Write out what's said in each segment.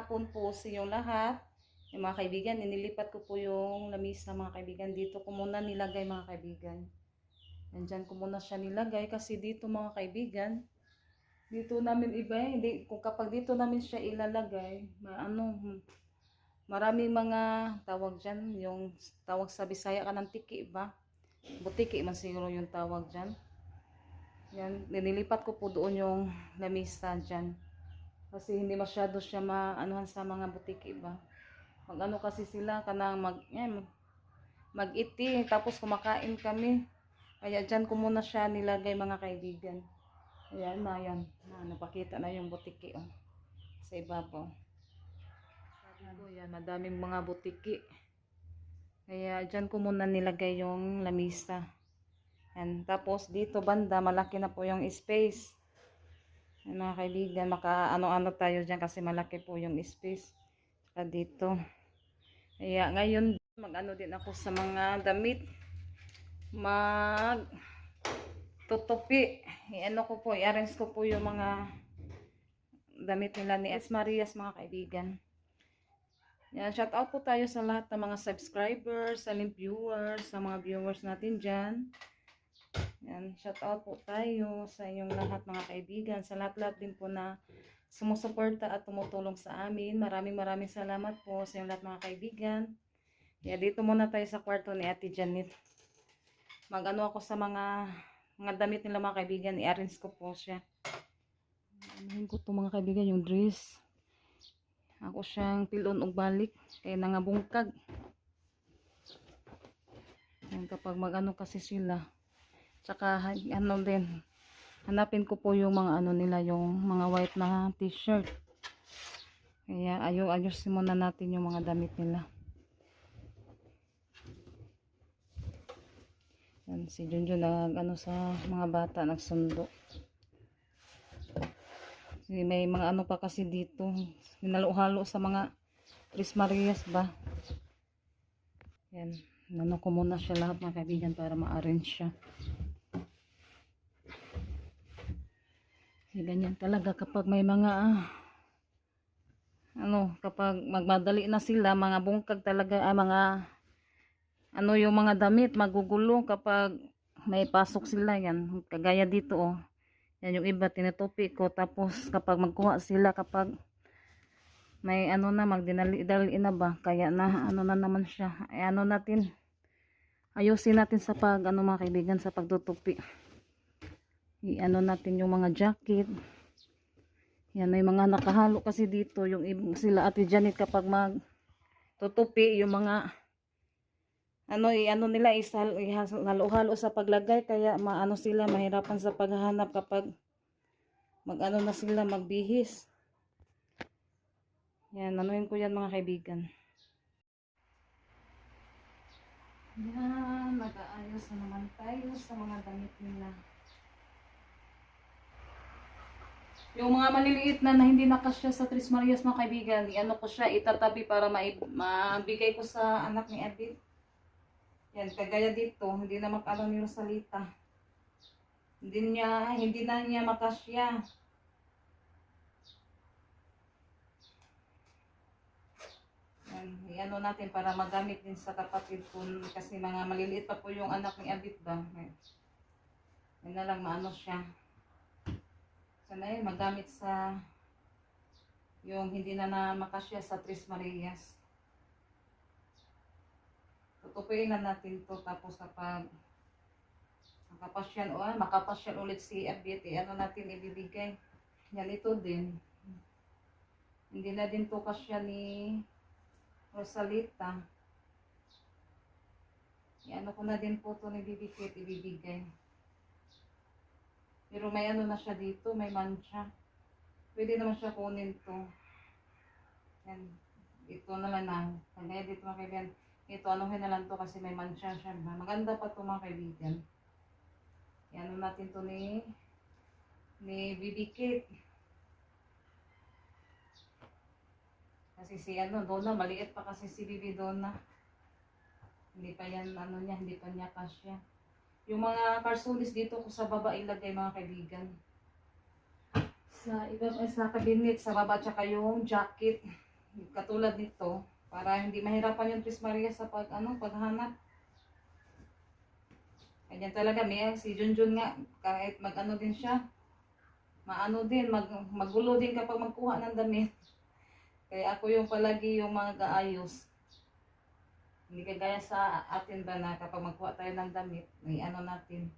hapon po sa inyong lahat. Yung mga kaibigan, inilipat ko po yung lamisa mga kaibigan. Dito ko muna nilagay mga kaibigan. Nandyan ko muna siya nilagay kasi dito mga kaibigan, dito namin iba hindi, kung kapag dito namin siya ilalagay, maraming mga tawag dyan, yung tawag sa Bisaya ka ng tiki ba? Butiki man siguro yung tawag dyan. Yan, nililipat ko po doon yung lamisa dyan. Kasi hindi masyado siya maanuhan sa mga butiki ba. Mag-ano kasi sila kanang mag-iti tapos kumakain kami. Kaya dyan ko muna siya nilagay mga kaibigan. Ayan na yan. Napakita na yung butiki sa ibabaw. Sabi ko yan, madaming mga butiki. Kaya dyan ko muna nilagay yung lamisa. Yan. Tapos dito banda, malaki na po yung space. Yan, mga kaibigan, maka ano-ano tayo dyan kasi malaki po yung space. Saka dito. Kaya ngayon, mag-ano din ako sa mga damit. Tutupi. I-ano ko po, i-arrange ko po yung mga damit nila ni S. Marias mga kaibigan. Yan, shout out po tayo sa lahat ng mga subscribers, sa viewers, sa mga viewers natin dyan. Yan, shout out po tayo sa inyong lahat mga kaibigan, sa lahat-lahat din po na sumusuporta at tumutulong sa amin. Maraming salamat po sa inyong lahat mga kaibigan. Kaya dito muna tayo sa kwarto ni Ate Janet. Mag-ano ako sa mga damit nila mga kaibigan, i-arrange ko po siya. Anuhin ko to mga kaibigan, yung dress. Ako siyang pilon og balik kaya nangabungkag. Yan, kapag mag-ano kasi sila. Tsaka ano din, hanapin ko po yung mga ano nila, yung mga white na t-shirt. Kaya ayusin muna natin yung mga damit nila. Yan, si Junjun ano sa mga bata nagsundo. May mga ano pa kasi dito, hinalo-halo sa mga Tres Marias ba. Yan, nano ko muna siya lahat mga kaibigan para ma-arrange siya. Kasi ganyan talaga kapag may mga kapag magmadali na sila, mga bungkag talaga, mga yung mga damit magugulo kapag may pasok sila. Yan, kagaya dito yan yung iba tinutupi ko, tapos kapag magkuha sila, kapag may magdinali-dali na ba, kaya na na naman siya, ay ayusin natin sa mga kaibigan, sa pagtutupi. Natin yung mga jacket. Yan, may mga nakahalo kasi dito yung sila Ate Janet kapag magtutupi yung mga nila halo-halo sa paglagay, kaya sila mahirapan sa paghahanap kapag na sila magbihis. Yan, anuhin ko yan mga kaibigan. Yan, nag-aayos na naman tayo sa mga damit nila. Yung mga maliliit na hindi nakasya sa Tres Marias mga kaibigan, ko siya itatabi para mabigay ko sa anak ni Edith. Yan, kagaya dito, hindi na makalaw ni Rosalita. Hindi na niya makasya. Yan, natin para magamit din sa kapatid ko, kasi mga maliliit pa po yung anak ni Edith ba. Yan na lang siya. Sana yun, magamit sa yung hindi na makasya sa Tres Marias. Tutupuin na natin to, tapos kapag makapasyan ulit si FBT, natin ibibigay. Yan, ito din. Hindi na din to kasya ni Rosalita. Ko na din po to ni ibibigay. Pero may na siya dito, may mancha. Pwede naman siya kunin to. Yan, ito na lang na. Kaya dito mga kaibigan, ito anuhin na lang to kasi may mancha siya. Maganda pa to mga kaibigan. Yan, natin to ni BB Kit. Kasi si Donna, maliit pa kasi si BB Donna. Hindi pa yan, hindi pa niya kasya. Yung mga karsulis dito ko sa baba ilagay mga kaibigan. Sa cabinet, sa baba, tsaka yung jacket. katulad nito para hindi mahirapan yung Tres Marias sa paghanap. Ganyan talaga, may si Junjun nga kahit mag-ano din siya, magulo din kapag magkuha ng damit. Kaya ako yung palagi yung mga gaayos. Hindi kagaya sa atin ba na kapag magkuha tayo ng damit, may ano natin,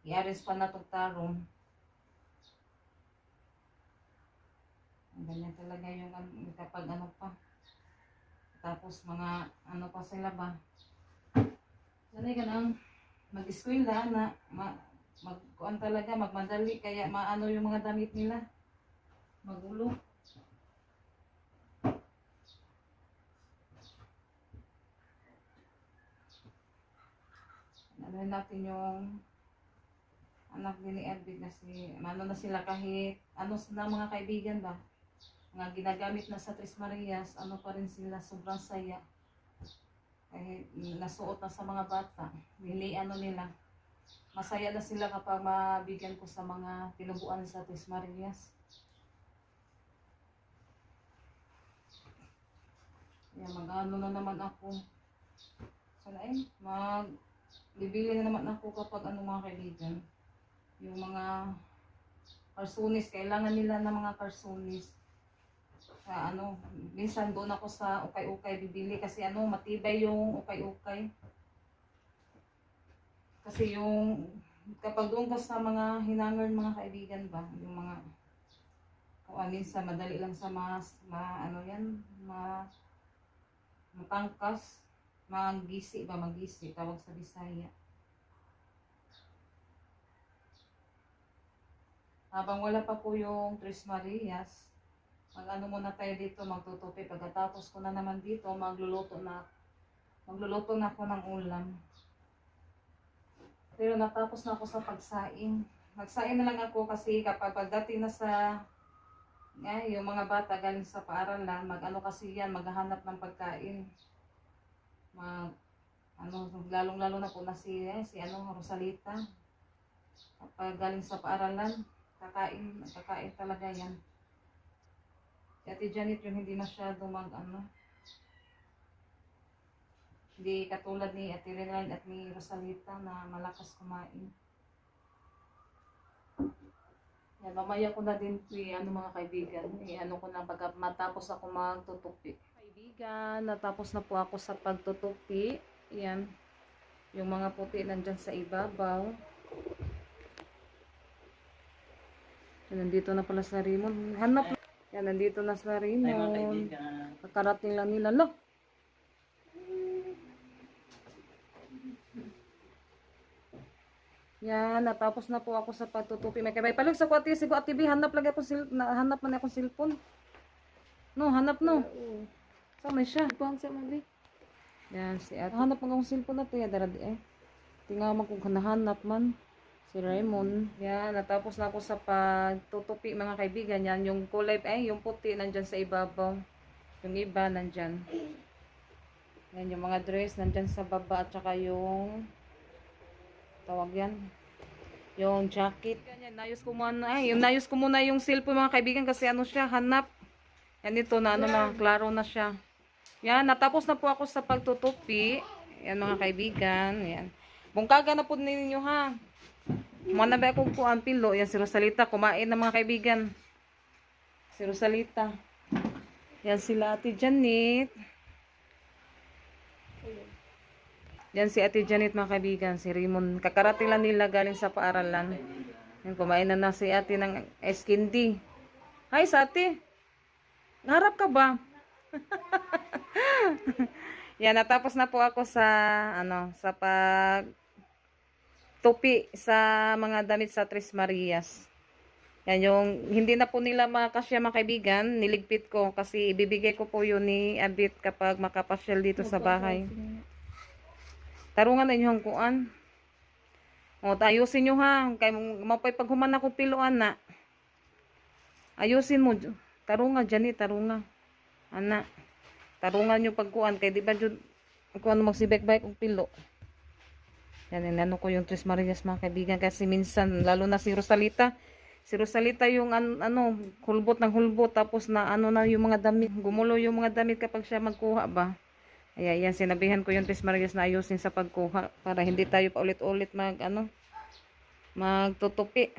i-arrange pa na itong tarong. Ganyan talaga yung kapag ano pa. Tapos mga ano pa sila ba. Sanay ka nang mag-eskwela na magkuhan talaga, magmadali. Kaya maano yung mga damit nila. Magulo. Ano natin yung anak din ni Edwin kasi ano na sila kahit ano na mga kaibigan ba mga ginagamit na sa Tres Marias, ano pa rin sila, sobrang saya kahit nasuot na sa mga bata, hindi ano nila, masaya na sila kapag mabigyan ko sa mga tinubuan sa Tres Marias. Yan, mag-ano na naman ako sana bibili na naman ako kapag ano mga kaibigan, yung mga karsunis, kailangan nila ng mga karsunis. Minsan doon ako sa ukay-ukay bibili kasi matibay yung ukay-ukay. Kasi yung kapag doon ka sa mga hinangar mga kaibigan ba, yung mga minsan madali lang sa matangkas, magisi tawag sa Bisaya. Habang wala pa po yung Tres Marias, mag-ano muna tayo dito, magtutupi. Pagkatapos ko na naman dito, magluluto na ako ng ulam. Pero natapos na ako sa pagsaing. Nagsaing na lang ako kasi kapag pagdating na sa yung mga bata galing sa paaralan, kasi yan, maghahanap ng pagkain. Lalong-lalo na po na si Rosalita. Kapag galing sa paaralan, kakain talaga yan. Si Ate Janet yung hindi masyado hindi katulad ni Ate Renard at ni Rosalita na malakas kumain. Yan, mamaya ko na din mga kaibigan, ko na pag matapos ako magtutupi. Kaibigan, natapos na po ako sa pagtutupi. Yan, yung mga puti nandyan sa ibabaw. Yan, nandito na pala sa Raymond. Hanap. Yan, nandito na sa Raymond. Kakarating lang nila. Lo! Yan, natapos na po ako sa pagtutupi. May kabay palag sa kuwati, sigo at TV, hanap man akong cellphone. No, hanap no. Sama siya. Ipang sa mabi. Yan, si ate. Hanap man akong cellphone na to, ya daradi Tingnan mo kung nahanap man. Si Raymond. Yan, natapos na ako sa pagtutupi mga kaibigan. Yan, yung kulay, yung puti nandyan sa ibabaw. Yung iba nandyan. Yan, yung mga dress nandyan sa baba at saka yung tawag yan, yung jacket. Yan, nayos ko muna yung cellphone mga kaibigan kasi siya, hanap. Yan ito na klaro na siya. Yan, natapos na po ako sa pagtutupi. Yan mga kaibigan, yan. Bungkaga na po ninyo ha. Mana ba akong kuan pilo? Yan si Rosalita, kumain na mga kaibigan. Si Rosalita. Yan sila Ate Janet. Yan si Ate Janet mga kaibigan, si Raymond. Kakarating lang nila galing sa paaralan. Yan, kumain na si ate ng eskindi. Hi sa ate. Ngarap ka ba? Yan, natapos na po ako sa sa tupi sa mga damit sa Tres Marias. Yan yung hindi na po nila makasya mga kaibigan, niligpit ko kasi ibibigay ko po yun ni Abit kapag makapasyal dito sa bahay. Tarungan na inyo ang kuan. Ayusin nyo ha. Kaya mapay paghuman ako piluan na. Ayusin mo. Tarunga dyan tarunga. Ana. Tarungan nyo pagkuan. Kaya di ba dyan kuan magsibek-bek og pilo. Yan, ko yung Tres Marias mga kaibigan. Kasi minsan, lalo na si Rosalita, Si Rosalita yung ano, hulbot ng hulbot, tapos na ano na yung mga damit. Gumulo yung mga damit kapag siya magkuha ba. Ayan, sinabihan ko yung Tres Marias na ayusin sa pagkuha para hindi tayo paulit-ulit magtutupi.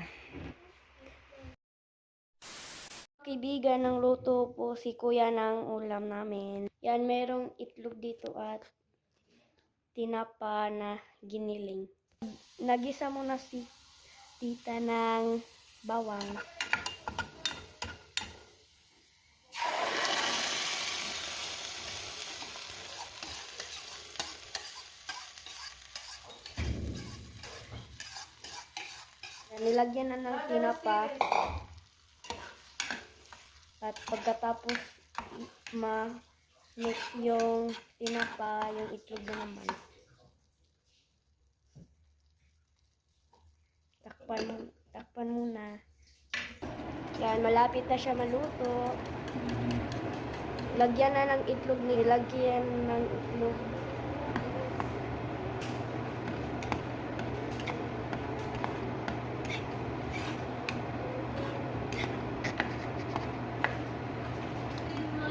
Kaibigan, ng luto po si kuya ng ulam namin. Yan, merong itlog dito at tinapa na giniling. Nagisa muna si tita ng bawang. Yan, nilagyan na ng tinapa. At pagkatapos ma-mix yung tinapa, yung itlog na naman. Takpan muna. Yan, malapit na siya maluto. Lagyan na ng itlog, nilagyan ng itlog.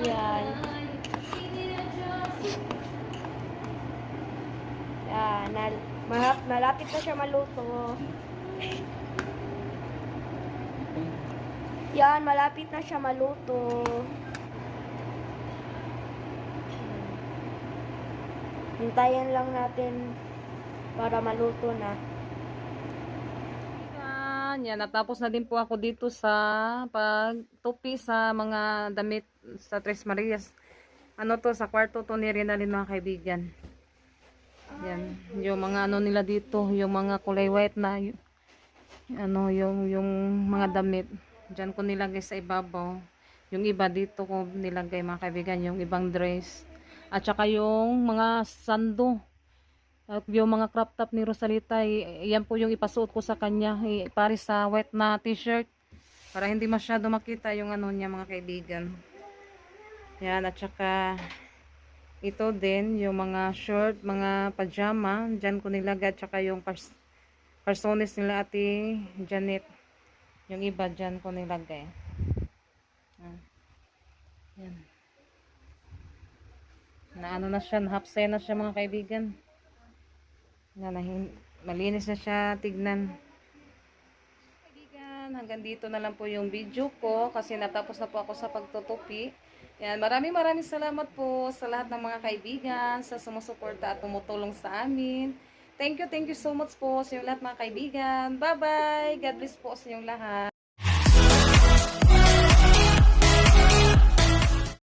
Yan. Yan, malapit na siya maluto. Yan, malapit na siya maluto. Hintayin lang natin para maluto na. Yan, natapos na din po ako dito sa pagtupi sa mga damit sa Tres Marias. Ano to, sa kwarto to ni Rinalyn mga kaibigan. Yan, yung mga ano nila dito, yung mga kulay white na ano, yung mga damit. Diyan ko nilagay sa ibabaw. Yung iba dito ko nilagay mga kaibigan, yung ibang dress. At saka yung mga sando. At yung mga crop top ni Rosalita, yan po yung ipasuot ko sa kanya. Pares sa white na t-shirt. Para hindi masyado makita yung ano niya mga kaibigan. Yan, at saka ito din, yung mga short, mga pajama. Diyan ko nilagay. At saka yung calzones nila ate Janet. Yung iba dyan ko nilagay. Yan. Na ano na siya, half-say na siya mga kaibigan. Malinis na siya tignan. Kaibigan, hanggang dito na lang po yung video ko kasi natapos na po ako sa pagtutupi. Yan, maraming salamat po sa lahat ng mga kaibigan, sa sumusuporta at tumutulong sa amin. Thank you so much po sa inyong lahat mga kaibigan. Bye-bye! God bless po sa inyong lahat.